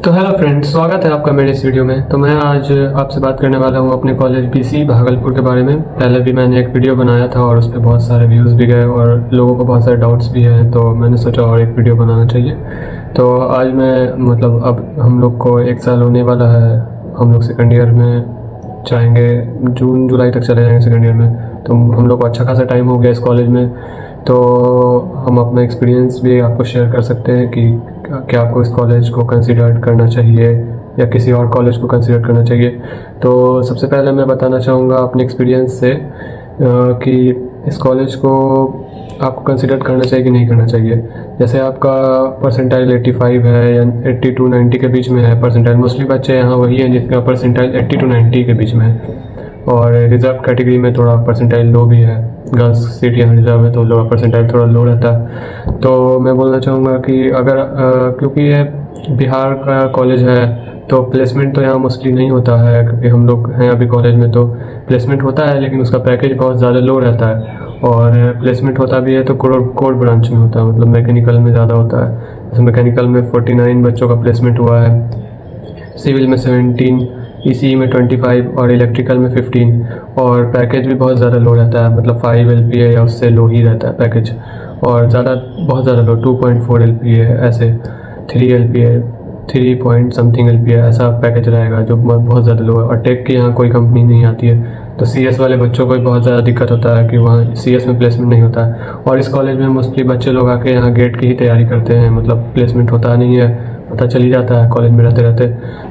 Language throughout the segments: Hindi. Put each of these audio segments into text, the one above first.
तो हेलो फ्रेंड्स, स्वागत है आपका मेरे इस वीडियो में। तो मैं आज आपसे बात करने वाला हूँ अपने कॉलेज बीसी भागलपुर के बारे में। पहले भी मैंने एक वीडियो बनाया था और उस पर बहुत सारे व्यूज़ भी गए और लोगों को बहुत सारे डाउट्स भी हैं, तो मैंने सोचा और एक वीडियो बनाना चाहिए। तो आज मैं मतलब अब हम लोग को 1 साल होने वाला है, हम लोग सेकेंड ईयर में जाएंगे, जून जुलाई तक चले जाएंगे सेकेंड ईयर में। तो हम लोग को अच्छा खासा टाइम हो गया इस कॉलेज में, तो हम अपना एक्सपीरियंस भी आपको शेयर कर सकते हैं कि क्या आपको इस कॉलेज को कंसीडर करना चाहिए या किसी और कॉलेज को कंसीडर करना चाहिए। तो सबसे पहले मैं बताना चाहूँगा अपने एक्सपीरियंस से कि इस कॉलेज को आपको कंसीडर करना चाहिए कि नहीं करना चाहिए। जैसे आपका परसेंटाइल 85 है या 80 to 90 के बीच में है परसेंटाइल, मोस्टली बच्चे यहाँ वही हैं जिसका परसेंटाइल 80 to 90 के बीच में है। और रिज़र्व कैटेगरी में थोड़ा परसेंटाइल लो भी है, गर्ल्स सीट यहाँ रिज़र्व है तो लोअर परसेंटाइल थोड़ा लो रहता है। तो मैं बोलना चाहूँगा कि अगर क्योंकि ये बिहार का कॉलेज है तो प्लेसमेंट तो यहाँ मोस्टली नहीं होता है, क्योंकि हम लोग हैं अभी कॉलेज में तो प्लेसमेंट होता है लेकिन उसका पैकेज बहुत ज़्यादा लो रहता है। और प्लेसमेंट होता भी है तो कोर ब्रांच में होता है, मतलब मैकेनिकल में ज़्यादा होता है। जैसे मैकेनिकल में 49 बच्चों का प्लेसमेंट हुआ है, सिविल में 17, ईसीई में 25 और इलेक्ट्रिकल में 15। और पैकेज भी बहुत ज़्यादा लो रहता है, मतलब 5 LPA या उससे लो ही रहता है पैकेज, और बहुत ज़्यादा लो 2.4 LPA ऐसे, 3 LPA 3 पॉइंट समथिंग LPA ऐसा पैकेज रहेगा जो बहुत ज़्यादा लो है। और टेक की यहाँ कोई कंपनी नहीं आती है, तो CS वाले बच्चों को भी बहुत ज़्यादा दिक्कत होता है कि वहाँ CS में प्लेसमेंट नहीं होता है। और इस कॉलेज में मोस्टली बच्चे लोग आके यहाँ गेट की ही तैयारी करते हैं, मतलब प्लेसमेंट होता नहीं है, पता चल ही जाता है कॉलेज में रहते रहते।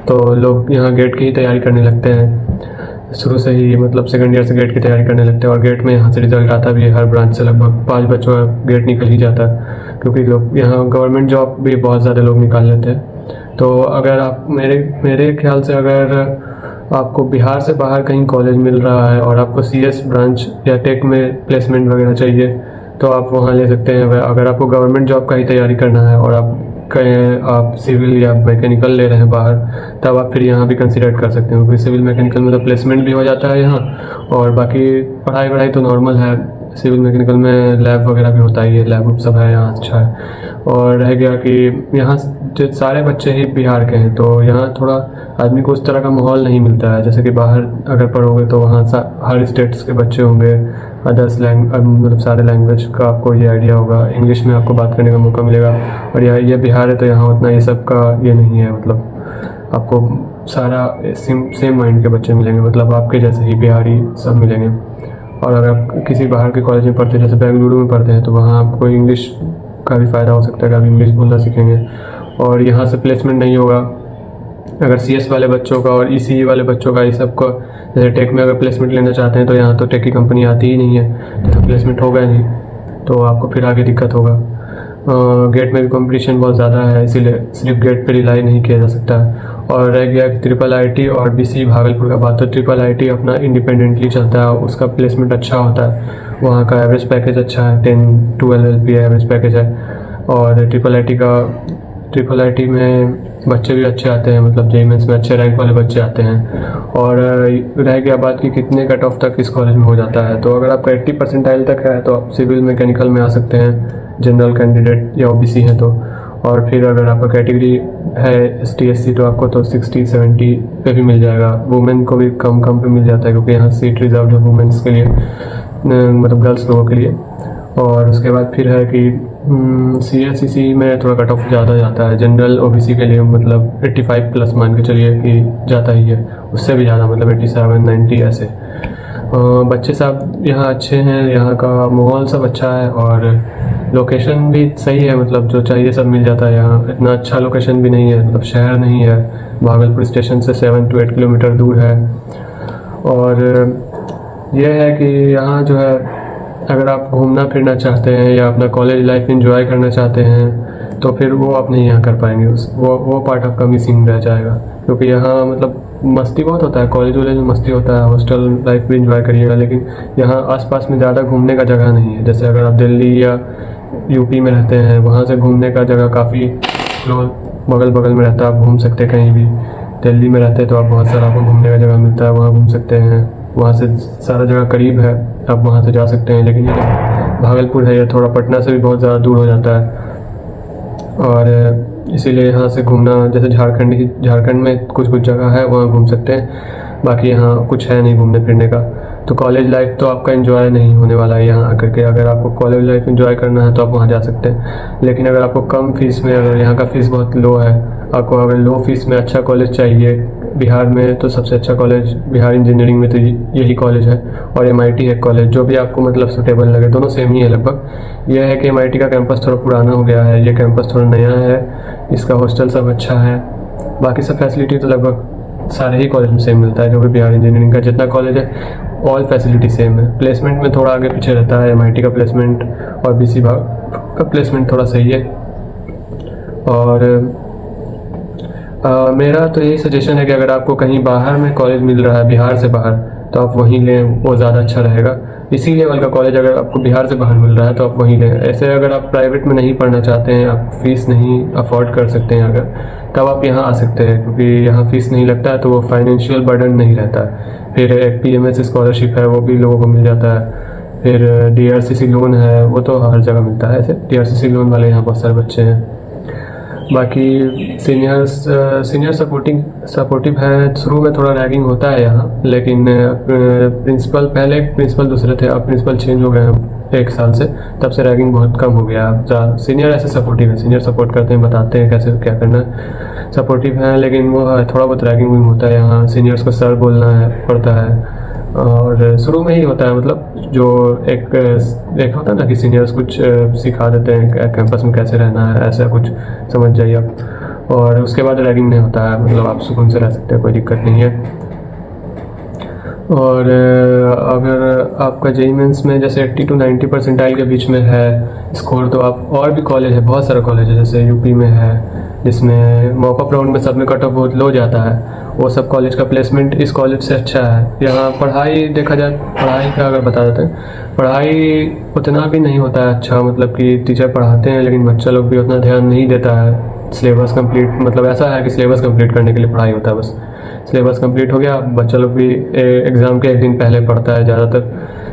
तो लोग यहाँ गेट की ही तैयारी करने लगते हैं शुरू से ही, मतलब सेकंड ईयर से गेट की तैयारी करने लगते हैं। और गेट में यहाँ से रिजल्ट आता भी है, हर ब्रांच से लगभग 5 बच्चों का गेट निकल ही जाता है, क्योंकि लोग यहाँ गवर्नमेंट जॉब भी बहुत ज़्यादा लोग निकाल लेते हैं। तो अगर आप मेरे ख्याल से अगर आपको बिहार से बाहर कहीं कॉलेज मिल रहा है और आपको CS ब्रांच या टेक में प्लेसमेंट वगैरह चाहिए तो आप वहाँ ले सकते हैं। अगर आपको गवर्नमेंट जॉब का ही तैयारी करना है और आप सिविल या मैकेनिकल ले रहे हैं बाहर, तब आप फिर यहाँ भी कंसिडर कर सकते हैं, क्योंकि सिविल मैकेनिकल में तो प्लेसमेंट भी हो जाता है यहाँ, और बाकी पढ़ाई तो नॉर्मल है। सिविल मैकेनिकल में लैब वगैरह भी होता ही है, लैब सब है यहाँ, अच्छा है। और रह गया कि यहाँ जो सारे बच्चे ही बिहार के हैं, तो यहाँ थोड़ा आदमी को उस तरह का माहौल नहीं मिलता है जैसे कि बाहर अगर पढ़ोगे तो वहाँ हर स्टेट्स के बच्चे होंगे, अदर्स मतलब सारे लैंग्वेज का आपको ये आइडिया होगा, इंग्लिश में आपको बात करने का मौका मिलेगा। और ये बिहार है तो यहाँ उतना ये सब का ये नहीं है, मतलब आपको सारा सेम माइंड के बच्चे मिलेंगे, मतलब आपके जैसे ही बिहारी सब मिलेंगे। और अगर आप किसी बाहर के कॉलेज में पढ़ते हैं, जैसे बेंगलुरु में पढ़ते हैं, तो वहाँ आपको इंग्लिश का भी फ़ायदा हो सकता है कि आप इंग्लिश बोलना सीखेंगे। और यहाँ से प्लेसमेंट नहीं होगा अगर CS वाले बच्चों का और ECE वाले बच्चों का, ये सब को जैसे टेक में अगर प्लेसमेंट लेना चाहते हैं तो यहाँ तो टेक की कंपनी आती ही नहीं है, तो प्लेसमेंट होगा नहीं, तो आपको फिर आगे दिक्कत होगा। गेट में भी कंपटीशन बहुत ज़्यादा है, इसीलिए सिर्फ गेट पर रिलाई नहीं किया जा सकता है। और रह गया IIIT और BC भागलपुर का बात, तो IIIT अपना इंडिपेंडेंटली चलता है, उसका प्लेसमेंट अच्छा होता है, वहाँ का एवरेज पैकेज अच्छा है, 10-12 LPA एवरेज पैकेज है। और IIIT में बच्चे भी अच्छे आते हैं, मतलब JEE मेंस में अच्छे रैंक वाले बच्चे आते हैं। और रह गया बात कि कितने कट ऑफ तक इस कॉलेज में हो जाता है, तो अगर आपका 80 परसेंटाइल तक है तो आप सिविल मैकेनिकल में आ सकते हैं, जनरल कैंडिडेट या OBC हैं तो। और फिर अगर आपका कैटेगरी है ST/SC तो आपको तो 60-70 पे भी मिल जाएगा। वुमेन को भी कम पे मिल जाता है, क्योंकि यहाँ सीट रिजर्व है वुमेन्स के लिए, मतलब गर्ल्स लोगों के लिए। और उसके बाद फिर है कि CSEC में थोड़ा कट ऑफ ज़्यादा जाता है, जनरल OBC के लिए मतलब 85 प्लस मान के चलिए कि जाता ही है, उससे भी ज़्यादा मतलब 87-90 ऐसे। बच्चे सब यहाँ अच्छे हैं, यहाँ का माहौल सब अच्छा है, और लोकेशन भी सही है, मतलब जो चाहिए सब मिल जाता है यहाँ। इतना अच्छा लोकेशन भी नहीं है, मतलब शहर नहीं है, भागलपुर स्टेशन से 7 to 8 किलोमीटर दूर है। और यह है कि यहाँ जो है अगर आप घूमना फिरना चाहते हैं या अपना कॉलेज लाइफ एंजॉय करना चाहते हैं तो फिर वो आप नहीं यहाँ कर पाएंगे, वो पार्ट आपका मिसिंग रह जाएगा, क्योंकि यहाँ मतलब मस्ती बहुत होता है, कॉलेज में मस्ती होता है, हॉस्टल लाइफ भी एंजॉय करिएगा, लेकिन यहाँ आसपास में ज़्यादा घूमने का जगह नहीं है। जैसे अगर आप दिल्ली या यूपी में रहते हैं, वहाँ से घूमने का जगह काफ़ी बगल में रहता है, आप घूम सकते हैं कहीं भी। दिल्ली में रहते हैं तो आप बहुत सारा आपको घूमने का जगह मिलता है, वहाँ घूम सकते हैं, वहाँ से सारा जगह करीब है, आप वहाँ से जा सकते हैं। लेकिन ये भागलपुर है, ये थोड़ा पटना से भी बहुत ज़्यादा दूर हो जाता है। और इसीलिए यहाँ से घूमना, जैसे झारखंड में कुछ जगह है वहाँ घूम सकते हैं, बाकी यहाँ कुछ है नहीं घूमने फिरने का। तो कॉलेज लाइफ तो आपका एंजॉय नहीं होने वाला है यहाँ आकर के। अगर आपको कॉलेज लाइफ एंजॉय करना है तो आप वहाँ जा सकते हैं, लेकिन अगर आपको कम फीस में, अगर यहाँ का फ़ीस बहुत लो है, आपको अगर लो फीस में अच्छा कॉलेज चाहिए बिहार में, तो सबसे अच्छा कॉलेज बिहार इंजीनियरिंग में तो यही कॉलेज है, और MIT है कॉलेज, जो भी आपको मतलब सूटेबल लगे। दोनों सेम ही है लगभग। यह है कि MIT का कैंपस थोड़ा पुराना हो गया है, ये कैंपस थोड़ा नया है, इसका हॉस्टल सब अच्छा है, बाकी सब फैसिलिटी तो लगभग सारे ही कॉलेज में सेम मिलता है। जो भी बिहार इंजीनियरिंग का जितना कॉलेज है ऑल फैसिलिटी सेम है। प्लेसमेंट में थोड़ा आगे पीछे रहता है MIT का प्लेसमेंट, और BC का प्लेसमेंट थोड़ा सही है। और मेरा तो यही सजेशन है कि अगर आपको कहीं बाहर में कॉलेज मिल रहा है बिहार से बाहर, तो आप वहीं लें, वो ज़्यादा अच्छा रहेगा। इसी लेवल का कॉलेज अगर आपको बिहार से बाहर मिल रहा है तो आप वहीं लें। ऐसे अगर आप प्राइवेट में नहीं पढ़ना चाहते हैं, आप फीस नहीं अफोर्ड कर सकते हैं अगर, तब आप यहाँ आ सकते हैं, क्योंकि यहाँ फीस नहीं लगता है, तो वो फाइनेंशियल बर्डन नहीं रहता है। फिर एक PMS स्कॉलरशिप है, वो भी लोगों को मिल जाता है। फिर DRCC लोन है, वो तो हर जगह मिलता है। ऐसे DRCC लोन वाले यहाँ बहुत सारे बच्चे हैं। बाकी सीनियर सपोर्टिव है। शुरू में थोड़ा रैगिंग होता है यहाँ, लेकिन पहले प्रिंसिपल दूसरे थे, अब प्रिंसिपल चेंज हो गए हैं 1 साल से, तब से रैगिंग बहुत कम हो गया। अब सीनियर ऐसे सपोर्टिव है, सीनियर सपोर्ट करते हैं, बताते हैं कैसे क्या करना है, सपोर्टिव है। लेकिन वो थोड़ा बहुत रैगिंग भी होता है यहाँ, सीनियर्स को सर बोलना पड़ता है, और शुरू में ही होता है। मतलब जो एक होता है ना कि सीनियर्स कुछ सिखा देते हैं कैंपस में कैसे रहना है, ऐसा कुछ समझ जाइए आप। और उसके बाद रैगिंग नहीं होता है, मतलब आप सुकून से रह सकते हैं, कोई दिक्कत नहीं है। और अगर आपका JEE मेंस में जैसे 80 to 90 परसेंटाइल के बीच में है स्कोर, तो आप, और भी कॉलेज है, बहुत सारा कॉलेज है, जैसे UP में है जिसमें मॉकअप राउंड में सब में कट ऑफ बहुत लो जाता है, वो सब कॉलेज का प्लेसमेंट इस कॉलेज से अच्छा है। यहाँ पढ़ाई देखा जाए, पढ़ाई का अगर बता देते हैं, पढ़ाई उतना भी नहीं होता है अच्छा, मतलब कि टीचर पढ़ाते हैं लेकिन बच्चा लोग भी उतना ध्यान नहीं देता है। सिलेबस कंप्लीट, मतलब ऐसा है कि सिलेबस कंप्लीट करने के लिए पढ़ाई होता है, बस सिलेबस कंप्लीट हो गया, बच्चा लोग भी एग्ज़ाम के 1 दिन पहले पढ़ता है ज़्यादातर,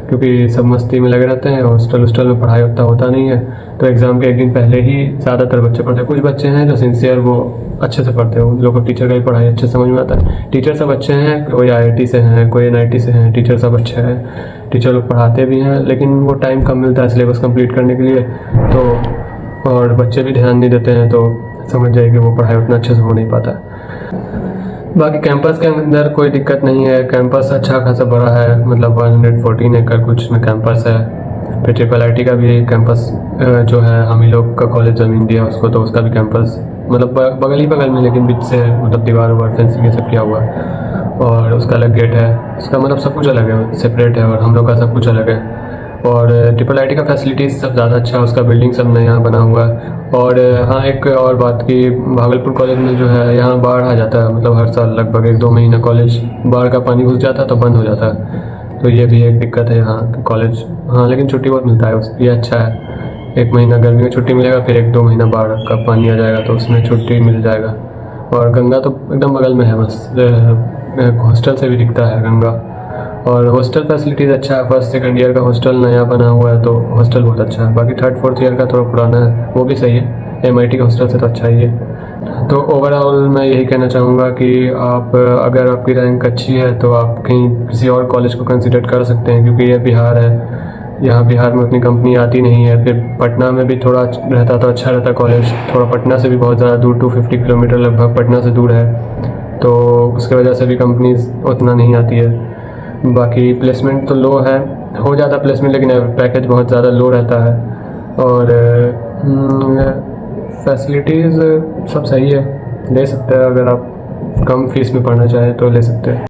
क्योंकि सब मस्ती में लगे रहते हैं। हॉस्टल में पढ़ाई उतना होता नहीं है, तो एग्ज़ाम के 1 दिन पहले ही ज़्यादातर बच्चे पढ़ते हैं। कुछ बच्चे हैं जो सिंसियर, वो अच्छे से पढ़ते हैं, उन लोगों को टीचर का ही पढ़ाई अच्छे से समझ में आता है। टीचर सब अच्छे हैं, कोई IIT से हैं, कोई NIT से हैं, टीचर सब अच्छे हैं, टीचर लोग पढ़ाते भी हैं, लेकिन वो टाइम कम मिलता है सिलेबस कंप्लीट करने के लिए, तो और बच्चे भी ध्यान नहीं देते हैं, तो समझ जाइए कि वो पढ़ाई उतना अच्छे से हो नहीं पाता है। बाकी कैंपस के अंदर कोई दिक्कत नहीं है, कैंपस अच्छा खासा बड़ा है, मतलब 114 एकड़ कुछ में कैंपस है। फिर IIIT का भी कैंपस जो है, हम ही लोग का कॉलेज ज़मीन दिया उसको, तो उसका भी कैंपस मतलब बगल ही बगल में, लेकिन बीच से मतलब दीवार फेंसिंग ये सब किया हुआ है, और उसका अलग गेट है, उसका मतलब सब कुछ अलग है, सेपरेट है, और हम लोग का सब कुछ अलग है। और IIIT का फैसिलिटीज़ सब ज़्यादा अच्छा है, उसका बिल्डिंग सब नया बना हुआ है। और हाँ, एक और बात कि भागलपुर कॉलेज में जो है, यहाँ बाढ़ आ जाता है, मतलब हर साल लगभग 1-2 महीना कॉलेज बाढ़ का पानी घुस जाता है तो बंद हो जाता है, तो ये भी एक दिक्कत है यहाँ कॉलेज। हाँ, लेकिन छुट्टी बहुत मिलता है, ये अच्छा है। 1 महीना गर्मी में छुट्टी मिलेगा, फिर 1-2 महीना बाढ़ का पानी आ जाएगा तो उसमें छुट्टी मिल जाएगा। और गंगा तो एकदम बगल में है, बस हॉस्टल से भी दिखता है गंगा। और हॉस्टल फैसिलिटीज़ अच्छा है, 1st सेकंड ईयर का हॉस्टल नया बना हुआ है, तो हॉस्टल बहुत अच्छा है। बाकी 3rd 4th ईयर का थोड़ा पुराना है, वो भी सही है, MIT के हॉस्टल से तो अच्छा ही है। तो ओवरऑल मैं यही कहना चाहूँगा कि आप, अगर आपकी रैंक अच्छी है तो आप कहीं किसी और कॉलेज को कंसिडर कर सकते हैं, क्योंकि ये बिहार है, यहाँ बिहार में उतनी कंपनी आती नहीं है। फिर पटना में भी थोड़ा रहता तो अच्छा रहता कॉलेज, थोड़ा पटना से भी बहुत ज़्यादा दूर, 250 किलोमीटर लगभग पटना से दूर है, तो उसकी वजह से भी कंपनीज उतना नहीं आती है। बाकी प्लेसमेंट तो लो है, हो जाता प्लेसमेंट, लेकिन पैकेज बहुत ज़्यादा लो रहता है। और फैसिलिटीज़ सब सही है, ले सकते हैं, अगर आप कम फीस में पढ़ना चाहें तो ले सकते हैं।